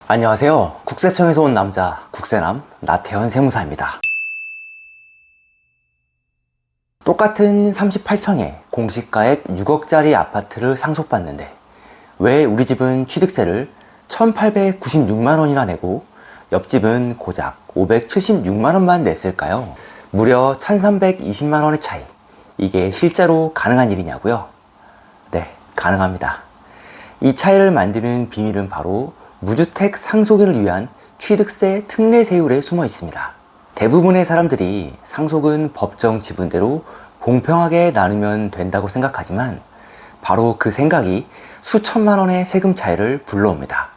안녕하세요. 국세청에서 온 남자 국세남 나태현 세무사입니다. 똑같은 38평에 공시가액 6억짜리 아파트를 상속받는데 왜 우리 집은 취득세를 1896만원이나 내고 옆집은 고작 576만원만 냈을까요? 무려 1320만원의 차이. 이게 실제로 가능한 일이냐고요? 네, 가능합니다. 이 차이를 만드는 비밀은 바로 무주택 상속인을 위한 취득세 특례세율에 숨어 있습니다. 대부분의 사람들이 상속은 법정 지분대로 공평하게 나누면 된다고 생각하지만 바로 그 생각이 수천만 원의 세금 차이를 불러옵니다.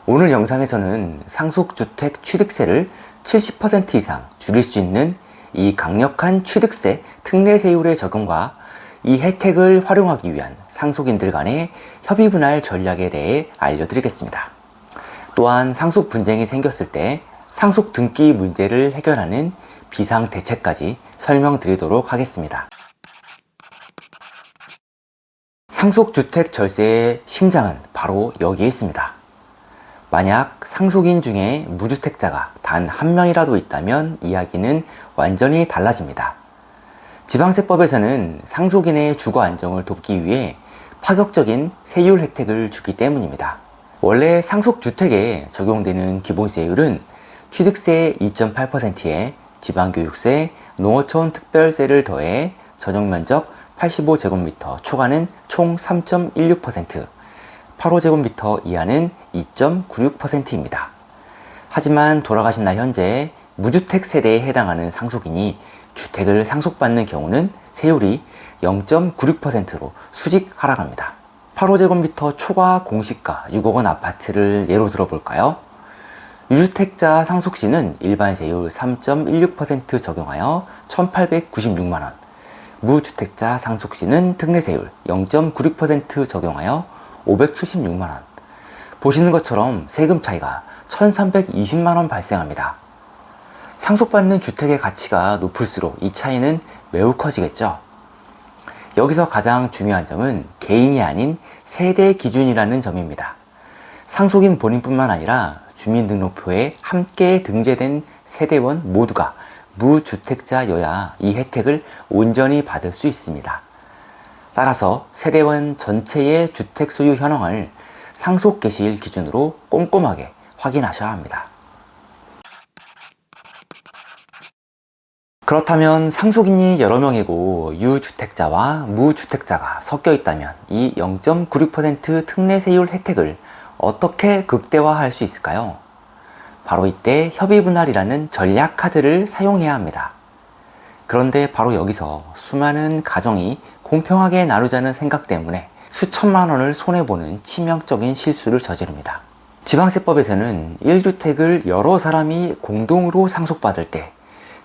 오늘 영상에서는 상속주택 취득세를 70% 이상 줄일 수 있는 이 강력한 취득세 특례세율의 적용과 이 혜택을 활용하기 위한 상속인들 간의 협의 분할 전략에 대해 알려드리겠습니다. 또한 상속 분쟁이 생겼을 때 상속 등기 문제를 해결하는 비상대책까지 설명드리도록 하겠습니다. 상속주택 절세의 심장은 바로 여기에 있습니다. 만약 상속인 중에 무주택자가 단 한 명이라도 있다면 이야기는 완전히 달라집니다. 지방세법에서는 상속인의 주거 안정을 돕기 위해 파격적인 세율 혜택을 주기 때문입니다. 원래 상속주택에 적용되는 기본세율은 취득세 2.8%에 지방교육세, 농어촌 특별세를 더해 전용면적 85제곱미터 초과는 총 3.16%, 85제곱미터 이하는 2.96%입니다. 하지만 돌아가신 날 현재 무주택 세대에 해당하는 상속인이 주택을 상속받는 경우는 세율이 0.96%로 수직 하락합니다. 85제곱미터 초과 공시가 6억원 아파트를 예로 들어볼까요? 유주택자 상속시는 일반 세율 3.16% 적용하여 1896만원, 무주택자 상속시는 특례세율 0.96% 적용하여 576만원. 보시는 것처럼 세금 차이가 1320만원 발생합니다. 상속받는 주택의 가치가 높을수록 이 차이는 매우 커지겠죠. 여기서 가장 중요한 점은 개인이 아닌 세대 기준이라는 점입니다. 상속인 본인뿐만 아니라 주민등록표에 함께 등재된 세대원 모두가 무주택자여야 이 혜택을 온전히 받을 수 있습니다. 따라서 세대원 전체의 주택 소유 현황을 상속 개시일 기준으로 꼼꼼하게 확인하셔야 합니다. 그렇다면 상속인이 여러 명이고 유주택자와 무주택자가 섞여 있다면 이 0.96% 특례세율 혜택을 어떻게 극대화할 수 있을까요? 바로 이때 협의분할이라는 전략 카드를 사용해야 합니다. 그런데 바로 여기서 수많은 가정이 공평하게 나누자는 생각 때문에 수천만 원을 손해보는 치명적인 실수를 저지릅니다. 지방세법에서는 1주택을 여러 사람이 공동으로 상속받을 때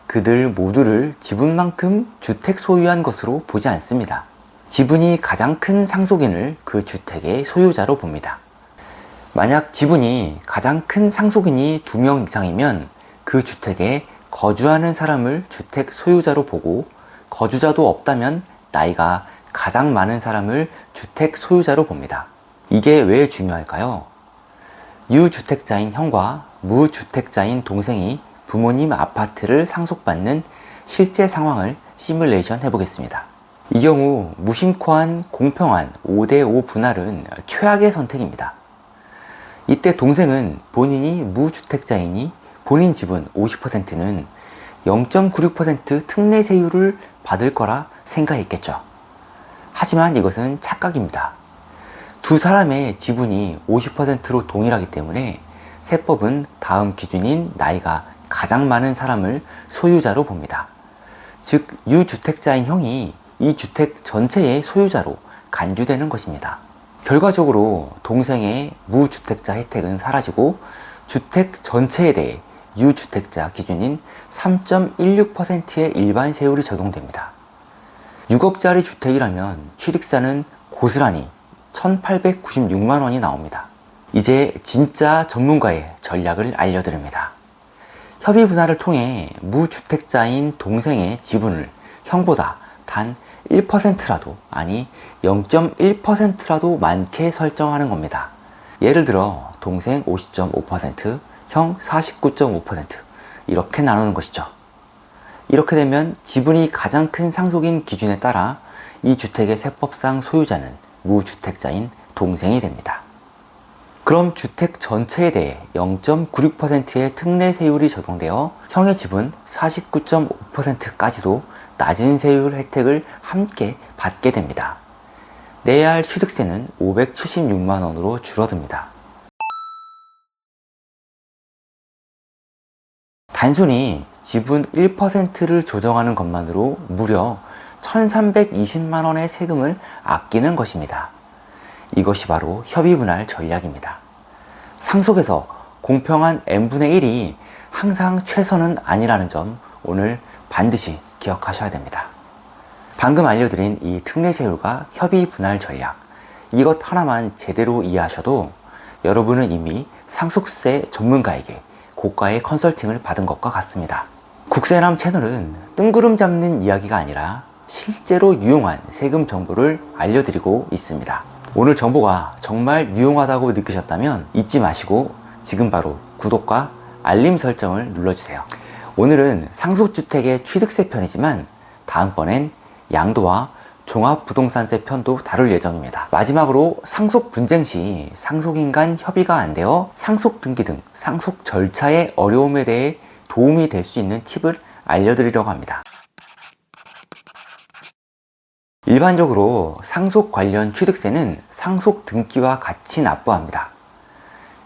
그들 모두를 지분만큼 주택 소유한 것으로 보지 않습니다. 지분이 가장 큰 상속인을 그 주택의 소유자로 봅니다. 만약 지분이 가장 큰 상속인이 2명 이상이면 그 주택에 거주하는 사람을 주택 소유자로 보고 거주자도 없다면 나이가 가장 많은 사람을 주택 소유자로 봅니다. 이게 왜 중요할까요? 유주택자인 형과 무주택자인 동생이 부모님 아파트를 상속받는 실제 상황을 시뮬레이션 해보겠습니다. 이 경우 무심코한 공평한 5대5 분할은 최악의 선택입니다. 이때 동생은 본인이 무주택자이니 본인 지분 50%는 0.96% 특례세율을 받을 거라 생각했겠죠. 하지만 이것은 착각입니다. 두 사람의 지분이 50%로 동일하기 때문에 세법은 다음 기준인 나이가 가장 많은 사람을 소유자로 봅니다. 즉 유주택자인 형이 이 주택 전체의 소유자로 간주되는 것입니다. 결과적으로 동생의 무주택자 혜택은 사라지고 주택 전체에 대해 유주택자 기준인 3.16%의 일반 세율이 적용됩니다. 6억짜리 주택이라면 취득세는 고스란히 1896만 원이 나옵니다. 이제 진짜 전문가의 전략을 알려드립니다. 협의 분할을 통해 무주택자인 동생의 지분을 형보다 단 1%라도 아니 0.1%라도 많게 설정하는 겁니다. 예를 들어 동생 50.5%, 형 49.5% 이렇게 나누는 것이죠. 이렇게 되면 지분이 가장 큰 상속인 기준에 따라 이 주택의 세법상 소유자는 무주택자인 동생이 됩니다. 그럼 주택 전체에 대해 0.96%의 특례 세율이 적용되어 형의 지분 49.5%까지도 낮은 세율 혜택을 함께 받게 됩니다. 내야 할 취득세는 576만 원으로 줄어듭니다. 단순히 지분 1%를 조정하는 것만으로 무려 1320만 원의 세금을 아끼는 것입니다. 이것이 바로 협의분할 전략입니다. 상속에서 공평한 n분의 1이 항상 최선은 아니라는 점 오늘 반드시 기억하셔야 됩니다. 방금 알려드린 이 특례세율과 협의분할 전략, 이것 하나만 제대로 이해하셔도 여러분은 이미 상속세 전문가에게 고가의 컨설팅을 받은 것과 같습니다. 국세남 채널은 뜬구름 잡는 이야기가 아니라 실제로 유용한 세금 정보를 알려드리고 있습니다. 오늘 정보가 정말 유용하다고 느끼셨다면 잊지 마시고 지금 바로 구독과 알림 설정을 눌러주세요. 오늘은 상속주택의 취득세 편이지만 다음번엔 양도와 종합부동산세 편도 다룰 예정입니다. 마지막으로 상속 분쟁 시 상속인 간 협의가 안 되어 상속 등기 등 상속 절차의 어려움에 대해 도움이 될 수 있는 팁을 알려드리려고 합니다. 일반적으로 상속 관련 취득세는 상속 등기와 같이 납부합니다.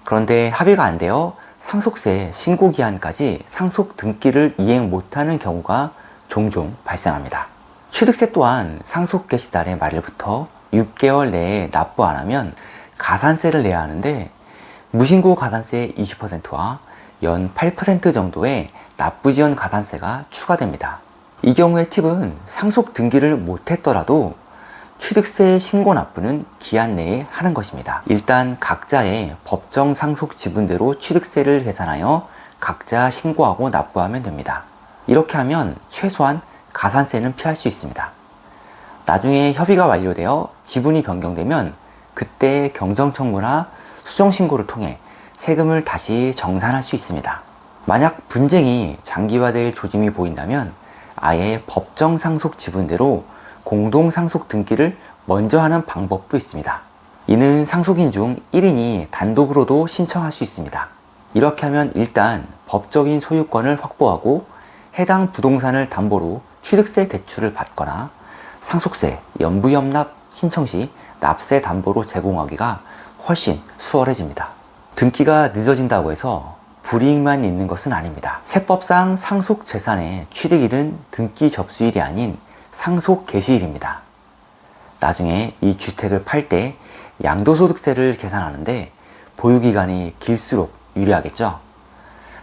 그런데 합의가 안 되어 상속세 신고 기한까지 상속 등기를 이행 못하는 경우가 종종 발생합니다. 취득세 또한 상속 개시달의 말일부터 6개월 내에 납부 안 하면 가산세를 내야 하는데 무신고 가산세 20%와 연 8% 정도의 납부지연 가산세가 추가됩니다. 이 경우의 팁은 상속 등기를 못했더라도 취득세 신고 납부는 기한 내에 하는 것입니다. 일단 각자의 법정 상속 지분대로 취득세를 계산하여 각자 신고하고 납부하면 됩니다. 이렇게 하면 최소한 가산세는 피할 수 있습니다. 나중에 협의가 완료되어 지분이 변경되면 그때 경정청구나 수정신고를 통해 세금을 다시 정산할 수 있습니다. 만약 분쟁이 장기화될 조짐이 보인다면 아예 법정 상속 지분대로 공동 상속 등기를 먼저 하는 방법도 있습니다. 이는 상속인 중 1인이 단독으로도 신청할 수 있습니다. 이렇게 하면 일단 법적인 소유권을 확보하고 해당 부동산을 담보로 취득세 대출을 받거나 상속세 연부연납 신청 시 납세 담보로 제공하기가 훨씬 수월해집니다. 등기가 늦어진다고 해서 불이익만 있는 것은 아닙니다. 세법상 상속 재산의 취득일은 등기 접수일이 아닌 상속 개시일입니다. 나중에 이 주택을 팔 때 양도소득세를 계산하는데 보유기간이 길수록 유리하겠죠.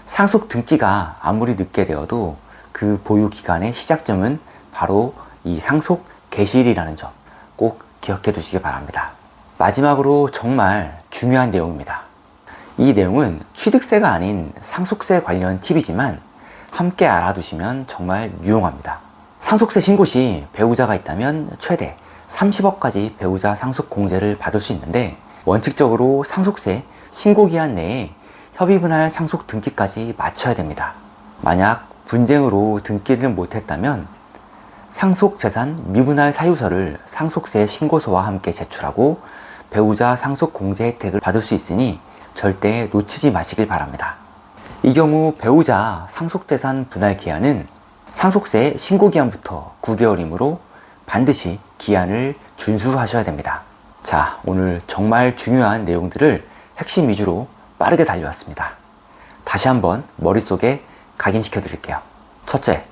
상속 등기가 아무리 늦게 되어도 그 보유기간의 시작점은 바로 이 상속 개시일이라는 점 꼭 기억해 두시기 바랍니다. 마지막으로 정말 중요한 내용입니다. 이 내용은 취득세가 아닌 상속세 관련 팁이지만 함께 알아두시면 정말 유용합니다. 상속세 신고 시 배우자가 있다면 최대 30억까지 배우자 상속 공제를 받을 수 있는데 원칙적으로 상속세 신고 기한 내에 협의분할 상속 등기까지 마쳐야 됩니다. 만약 분쟁으로 등기를 못했다면 상속재산 미분할 사유서를 상속세 신고서와 함께 제출하고 배우자 상속 공제 혜택을 받을 수 있으니 절대 놓치지 마시길 바랍니다. 이 경우 배우자 상속재산 분할 기한은 상속세 신고 기한부터 9개월이므로 반드시 기한을 준수하셔야 됩니다. 자, 오늘 정말 중요한 내용들을 핵심 위주로 빠르게 달려왔습니다. 다시 한번 머릿속에 각인시켜 드릴게요. 첫째,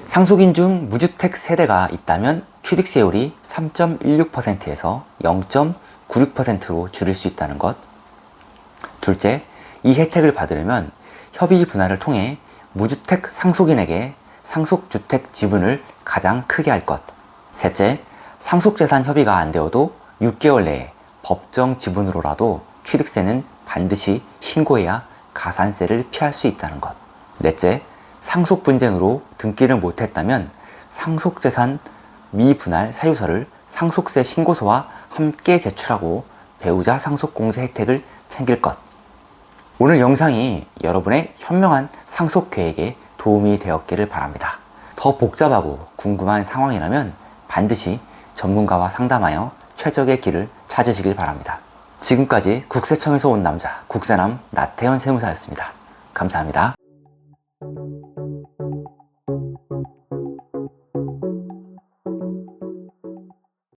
상속인 중 무주택 세대가 있다면 취득세율이 3.16%에서 0.96%로 줄일 수 있다는 것. 둘째, 이 혜택을 받으려면 협의 분할을 통해 무주택 상속인에게 상속주택 지분을 가장 크게 할 것. 셋째, 상속재산 협의가 안 되어도 6개월 내에 법정 지분으로라도 취득세는 반드시 신고해야 가산세를 피할 수 있다는 것. 넷째, 상속 분쟁으로 등기를 못했다면 상속재산 미분할 사유서를 상속세 신고서와 함께 제출하고 배우자 상속공제 혜택을 챙길 것. 오늘 영상이 여러분의 현명한 상속 계획에 도움이 되었기를 바랍니다. 더 복잡하고 궁금한 상황이라면 반드시 전문가와 상담하여 최적의 길을 찾으시길 바랍니다. 지금까지 국세청에서 온 남자, 국세남 나태현 세무사였습니다. 감사합니다.